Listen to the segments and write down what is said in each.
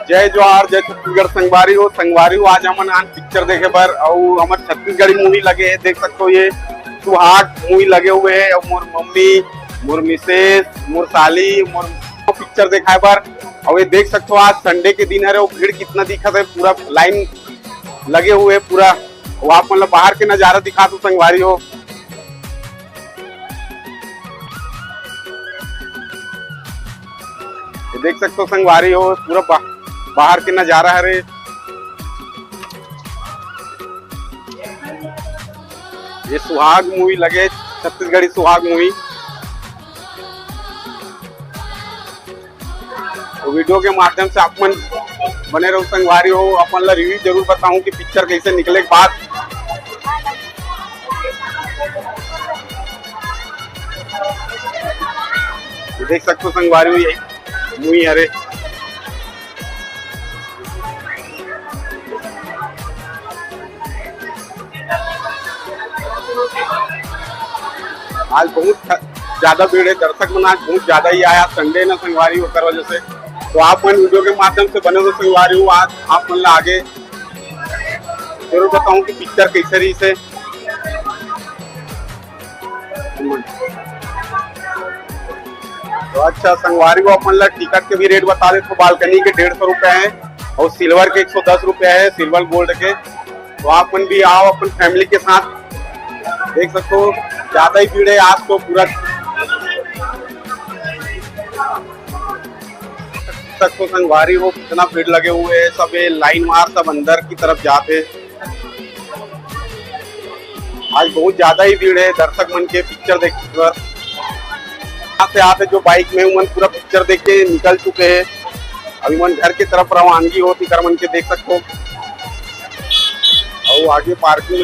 जय जोहार जय छत्तीसगढ़ संगवारी हो आज हमन आन पिक्चर देखे बर और हमार छत्तीसगढ़ी मूवी लगे है। देख सकते हो ये सुहाग मूवी लगे हुए है और मोर मम्मी मोर मिसेस मोर साली मोर पिक्चर दिखाए बर। और ये देख सकते हो आज संडे के दिन है और भीड़ कितना दिखा है, पूरा लाइन लगे हुए पूरा। वो आप मतलब बाहर के नजारा दिखा दो संगवारी हो। ये देख सकते हो संगवारी हो पूरा बाहर के नजारा है रे। ये सुहाग मूवी लगे, छत्तीसगढ़ी सुहाग मूवी। तो वीडियो के माध्यम से आप मन बने रहो संगवारी हो। अपन ला रिव्यू जरूर बताऊं कि पिक्चर कैसे निकले के बाद। देख सकते हो संगवारी हो यही मूवी है रे। आज बहुत ज्यादा भीड़ है, दर्शक मन आज बहुत ज्यादा ही आया। संडे ना संगवारी होकर वजह से। तो आप मन वीडियो के माध्यम से बने हो संगवारी हो। आज आप मन ला आगे जरूर बताऊं कि पिक्चर कैसे रही से। तो अच्छा संगवारी को अपन ला टिकट के भी रेट बता दे। तो बालकनी के 150 रुपए है और सिल्वर के 110 रुपए है, सिल्वर गोल्ड के। तो आप मन भी आओ अपन फैमिली के साथ। देख सकते हो ज्यादा ही भीड़ है आज तो पूरा। तक तो संगवारी हो कितना भीड़ लगे हुए है, सब ये लाइन मार सब अंदर की तरफ जाते। आज बहुत ज्यादा ही भीड़ है दर्शक मन के पिक्चर देखकर। से आते जो बाइक में मन पूरा पिक्चर देख के निकल चुके हैं। अभी मन घर की तरफ रवानगी होती कर मन के देख सकते हो। और आगे पार्किंग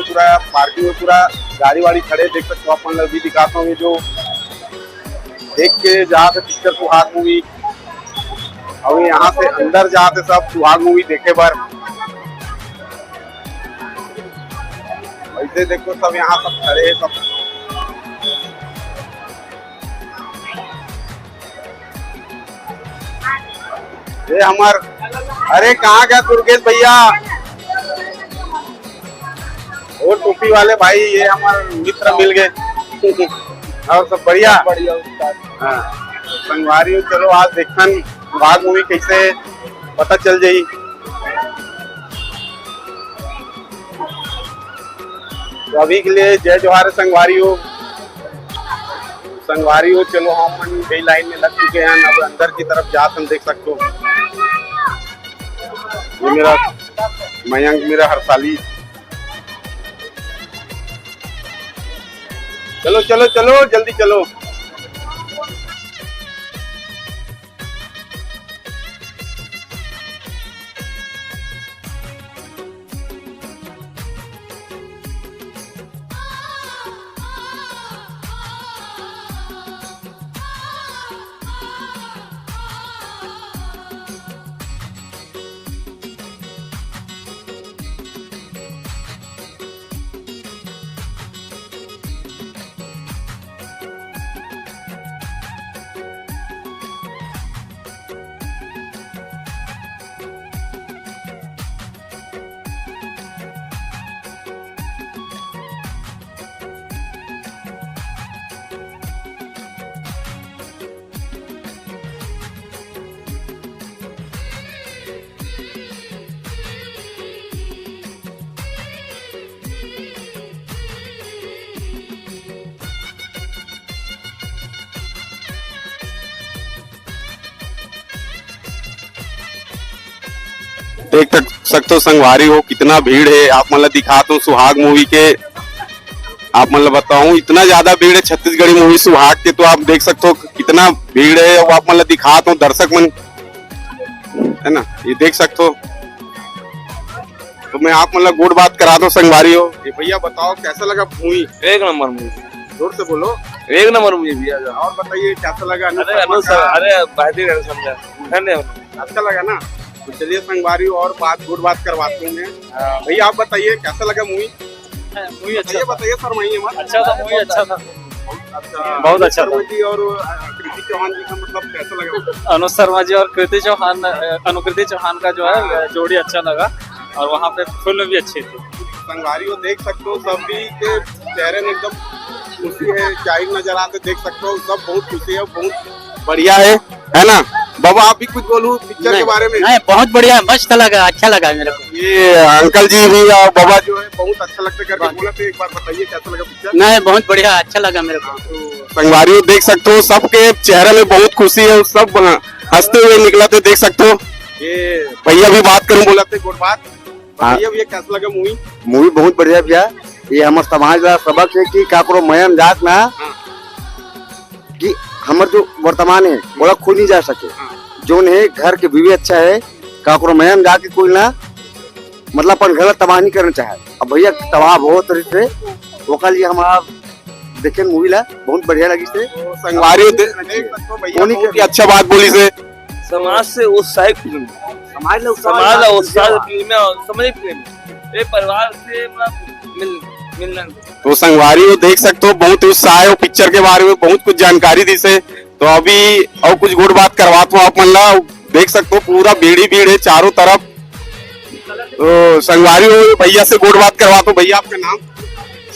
में पूरा गाड़ी वाड़ी खड़े देख सकते हो। अपन भी दिखाता हूँ जो देख के जाते पिक्चर सुहाग मूवी। और यहाँ से अंदर जाते सब सुहाग मूवी देखे बार। ऐसे देखो सब यहाँ सब खड़े हैं सब। ये हमार अरे कहाँ गया दुर्गेश भैया और टोपी वाले भाई, ये हमारे मित्र मिल गए। और सब बढ़िया हाँ संगवारी हो। चलो आज देखन सुहाग मूवी कैसे पता चल जाई। तो अभी के लिए जय जोहार संगवारी हो। चलो हम कई लाइन में लग चुके हैं। अब अंदर की तरफ जाते हम देख सकते हो। ये मेरा मयंक मेरा हरसाली। चलो चलो चलो जल्दी चलो। देख सकते हो संगवारी हो कितना भीड़ है। आप मतलब दिखाता हूँ सुहाग मूवी के। आप मतलब बताऊं इतना ज्यादा भीड़ है छत्तीसगढ़ी मूवी सुहाग के। तो आप देख सकते हो कितना भीड़ है। और आप मतलब दिखाता हूँ दर्शक मन है ना, ये देख सकते हो। तो मैं आप मतलब गुड बात करा दो संगवारी हो। ये भैया बताओ कैसा लगा मूवी? एक नंबर मूवी, जोर से बोलो। एक नंबर मूवी भैया। और बताइए कैसा लगा? अरे बेहतरीन समझा, धन्यवाद। अच्छा लगा ना? तो चलिए संगवारी और गुड बात करवाते हैं। भैया आप बताइए कैसा लगा मूवी? मूवी अच्छा बताइए सर। वही अच्छा था, मूवी अच्छा था। बहुत अच्छा था। जी और कृति चौहान जी का मतलब कैसा लगा? अनुज शर्मा जी और अनुकृति चौहान का जो है जोड़ी अच्छा लगा, और वहाँ पे फिल्म भी अच्छी थी। संगवारी हो देख सकते हो सभी के चेहरे में एकदम खुशी है, जाहिर नजर आते देख सकते हो, सब बहुत खुशी है, बहुत बढ़िया है ना? बाबा आप भी कुछ बोलो पिक्चर के बारे में। नहीं, बहुत बढ़िया, मस्त लगा, अच्छा लगा मेरे को। ये अंकल जी भी और बाबा जो है बहुत अच्छा लगता करके बोला, तो एक बार बताइए कैसा लगा पिक्चर? नहीं, बहुत बढ़िया, अच्छा लगा मेरे को। संगवारी हो देख सकते हो सबके चेहरे में बहुत खुशी है, सब हंसते हुए निकला थे देख सकते हो। ये भैया भी बात करूं बोला थे गुड बात। भैया भी कैसा लगा मूवी? मूवी बहुत बढ़िया भैया। ये हमारे समाज का सबक है कि काकरो मयन जात ना कि हमारे जो वर्तमान है बड़ा खो नहीं जा सके। जोन है घर के बीवी अच्छा है, काकरो मयन जाके कोई ना मतलब अपन गलत तबाह नहीं करना चाहे। अब भैया तबाह बहुत तरीके से वो कल ये हमारा देखे मूवी ला बहुत बढ़िया लगी से। संगवारी देख सकते हो भैया बहुत ही अच्छा बात बोली से। समाज से उत्साहित फिल्म, समाज ला समाज का उत्साह फिल्म है, समझ फिल्म एक परिवार से मिलना। तो संगवारी हो देख सकते हो बहुत उत्साह है, पिक्चर के बारे में बहुत कुछ जानकारी दी से। तो अभी और कुछ गुड बात करवाता हूँ आप मन ला, देख सकते हो पूरा भीड़ है चारों तरफ। तो संगवारी हो भैया से गुड बात करवाता हूँ। भैया आपका नाम?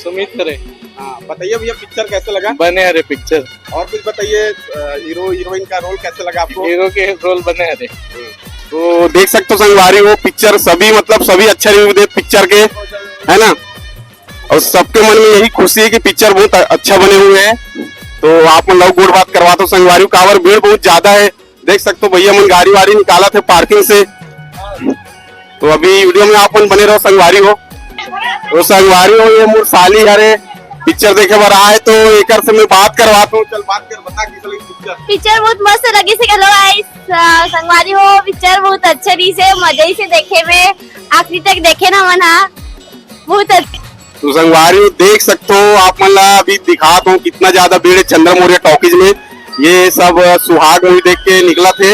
सुमित करे। हाँ बताइए भैया पिक्चर कैसे लगा? बने हरे पिक्चर, और कुछ बताइए हीरो हीरोइन का रोल कैसे लगा आपको? हीरो के रोल बने हरे। तो देख सकते हो संगवारी हो पिक्चर सभी मतलब सभी अच्छा रिव्यू दे पिक्चर के, है ना? और सबके मन में यही खुशी है कि पिक्चर बहुत अच्छा बने हुए हैं। तो आप मन लोग गुड बात करवा दो। संगवारी कावर भीड़ बहुत ज्यादा है, देख सकते हो भैया मन गाड़ी वाड़ी निकाला थे पार्किंग से। तो अभी वीडियो में आप मन बने रहो संगवारी हो। तो संगवारी हो ये मोर साली हरे पिक्चर देखे बार आए, तो एक से मैं बात करवाता हूँ। चल बात कर, बता कैसा लगी पिक्चर? पिक्चर बहुत मस्त लगी से हेलो गाइस, संगवारी हो पिक्चर बहुत अच्छा रही से, मजे से देखे में, आखिरी तक देखे ना मना बहुत अच्छा। तो संगवारी हो देख सकते हो आप मन ला अभी दिखाता हूँ कितना ज्यादा भीड़ है चंद्रमौर्य टॉकीज में। ये सब सुहाग मूवी देख के निकला थे।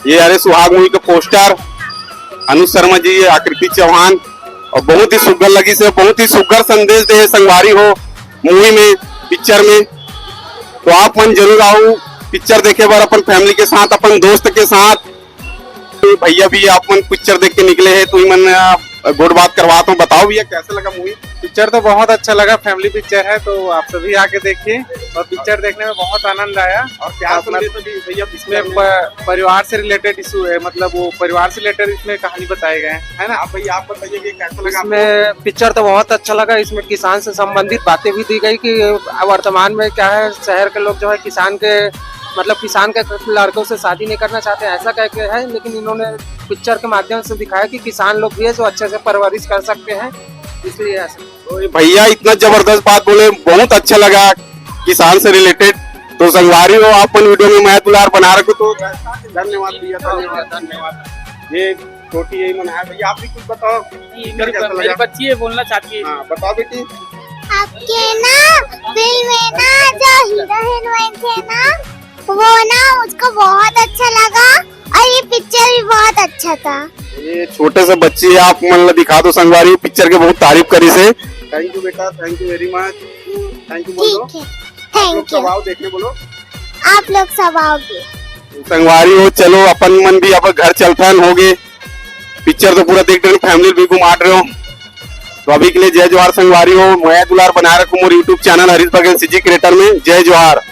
ये अरे सुहाग मूवी का पोस्टर अनुज शर्मा जी, आकृति चौहान, और बहुत ही सुगर लगी से, बहुत ही सुगर संदेश दे संगवारी हो मूवी में पिक्चर में। तो आप मन जरूर आओ पिक्चर देखे बार अपन फैमिली के साथ, अपन दोस्त के साथ। तो भैया भी आप मन पिक्चर देख के निकले हैं, तो मन गुड बात करवाता हूँ। बताओ भैया कैसा लगा मूवी? पिक्चर तो बहुत अच्छा लगा, फैमिली पिक्चर है, तो आप सभी आके देखिए। और पिक्चर देखने में बहुत आनंद आया। और क्या संदेश अभी भैया इसमें परिवार से रिलेटेड इशू है, मतलब वो परिवार से रिलेटेड इसमें कहानी बताए गए हैं, है ना? आप भैया आप बताइए कि कैसा लगा? इसमें पिक्चर तो बहुत अच्छा लगा। इसमें किसान से संबंधित बातें भी दी गई कि वर्तमान में क्या है, शहर के लोग जो है किसान के लड़कों से शादी नहीं करना चाहते ऐसा कह के है, लेकिन इन्होंने पिक्चर के माध्यम से दिखाया कि किसान लोग भी है जो अच्छे से परवरिश कर सकते हैं, इसलिए ऐसा। तो भैया इतना जबरदस्त बात बोले, बहुत अच्छा लगा किसान से रिलेटेड। तो संगवारी हो आप वीडियो में मैं दुलार बना रखो। तो धन्यवाद भैया, धन्यवाद। ये छोटी यही मना है। भैया आप भी कुछ बताओ मेरी बच्ची है बोलना चाहती है। हाँ बताओ बेटी। आपके ना फिल्म में ना जो हीरोइन थे ना वो ना उसको बहुत अच्छा लगा, और ये पिक्चर भी बहुत अच्छा था। ये छोटे से बच्ची है, आप मन दिखा दो संगवारी पिक्चर के बहुत तारीफ करी से। थैंक यू बेटा, thank you very much, thank you बोलो। ठीक है, थैंक यू। सब आओ देखने बोलो, आप लोग सब आओगे। संगवारी हो चलो अपन मन भी अब घर चलता हो गए। पिक्चर तो पूरा देख रहे हो, फैमिली भी घुमा रहे हो। तो अभी के लिए जय जोहार संगवारी हो। मैं दुलार बना रखू मोर YouTube channel Harish Baghel CG creator में। जय जोहार।